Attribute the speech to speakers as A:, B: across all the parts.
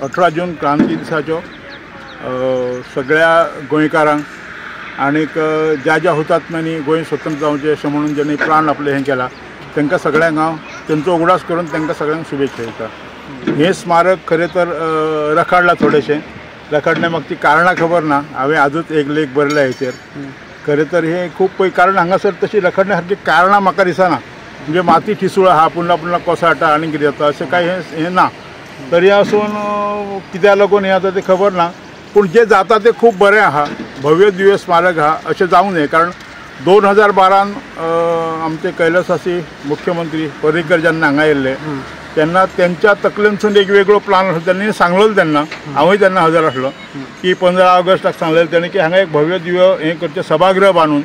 A: 18 जून क्रांती दिसाच्यो सगळ्या गोंयकारांक आनीक ज्या ज्या हुतात्म्यांनी गोंय स्वतंत्र जावचें अशें म्हणून जेणे प्राण आपले हें केला तांकां सगळ्यांक हांव तेंचो उगडास करून तांकां सगळ्यांक शुभेच्छा दिता। हें स्मारक खरें तर रखडलां थोडेशें, रखडलें म्हाका ती कारणां खबर ना, हांवें आजूच एक लेख बरयला हेचेर। खरें तर हें खूब पळय कारण हांगासर तशी रखडण्या सारकी कारणां म्हाका दिसना, म्हणजे माती ठिसूळ आहा, पुन्हा पुन्हा कोसळटा आनी कितें जाता अशें कांय हें ना। तरी आसून कित्याक लागून हें जाता तें खबर ना, पूण जें जाता तें खूब बरें आहा, भव्य दिव्य स्मारक आहा अशें जावंक जाय। कारण 2012 आमचे कैलासवासी मुख्यमंत्री पर्रीकर जेन्ना हांगा येयल्ले तेन्ना त्यांच्या तकलेंतसून एक वेगळो प्लान आसलो, त्यांनी सांगलेलो तेन्ना, हांवूय तेन्ना हजर आसलो की 15 ऑगस्टाक सांगलेलें तेणी की हांगा एक भव्य दिव्य हें करचें सभागृह बांदून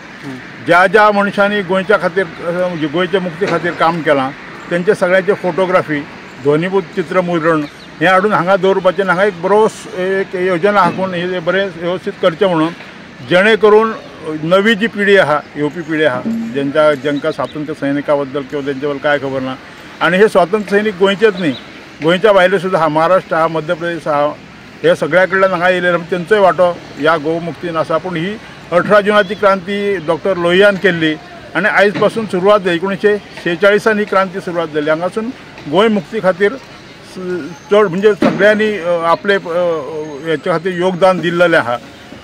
A: ज्या ज्या मनशांनी गोंयच्या खातीर म्हणजे गोंयच्या मुक्ती खातीर काम केलां तेंचे सगळ्यांचे फोटोग्राफी ध्वनीभूत चित्रमुद्रण हें हाडून हांगा दवरपाचें। हांगा एक बरो एक योजना आखून हें बरें वेवस्थीत करचें म्हणून, जेणे करून नवी जी पिढी आहा, येवपी पिढी आहा जेंकां स्वातंत्र्य सैनिका बद्दल किंवा तेंचे बद्दल कांय खबर ना, आनी हे स्वातंत्र्य सैनीक गोंयचेच न्ही, गोंयच्या भायले सुद्दां आहा, महाराष्ट्र आहा, मध्य प्रदेश आहा, हे सगळ्या कडल्यान हांगा येयले तेंचोय वांटो ह्या गोमुक्तीन आसा। पूण ही 18 जुनाची क्रांती डॉक्टर लोहियान केल्ली आनी आयज पासून सुरवात जाली। 1946 ही क्रांती सुरवात जाली। हांगासून गोंय मुक्ती खातीर चड म्हणजे सगळ्यांनी आपले हेच्या खातीर योगदान दिल्लेलें आहा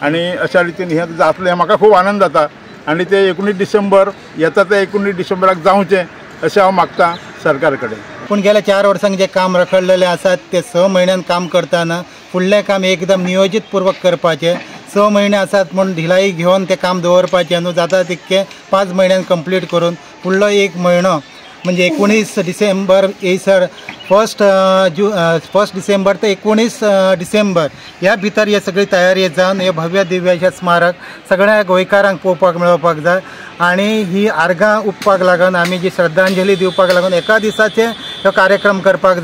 A: आनी अशा रितीन हें जातलें म्हाका खूब आनंद जाता आनी ते 19 डिसेंबर येता ते 19 डिसेंबराक जावचें अशें हांव मागतां सरकार कडेन।
B: पूण गेल्या 4 वर्सांक जे काम रखडलेले आसात ते 6 म्हयन्यान काम करताना फुडलें काम एकदम नियोजीत पूर्वक करपाचें। 6 म्हयने आसात म्हूण ढिलाई घेवन तें काम दवरपाचें न्हू, जाता तितकें 5 म्हयन्यान कंप्लीट करून फुडलो 1 म्हयनो म्हणजे 19 डिसेंबर येयसर 1 डिसेंबर ते 19 डिसेंबर ह्या भितर हे सगळी तयारी जावन हे भव्य दिव्य अशें स्मारक सगळ्या गोंयकारांक पळोवपाक मेळोवपाक जाय। आनी ही आर्गां उपपाक लागून आमी जी श्रद्धांजली दिवपाक लागून एका दिसाचे हो कार्यक्रम करपाक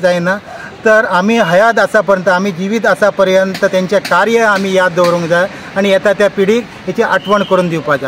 B: जायना, तर आमी हयात आसा पर्यंत, आमी जिवीत आसा पर्यंत तेंचें कार्य आमी याद दवरूंक जाय आनी येता त्या पिढीक हेची आठवण करून दिवपाक जाय।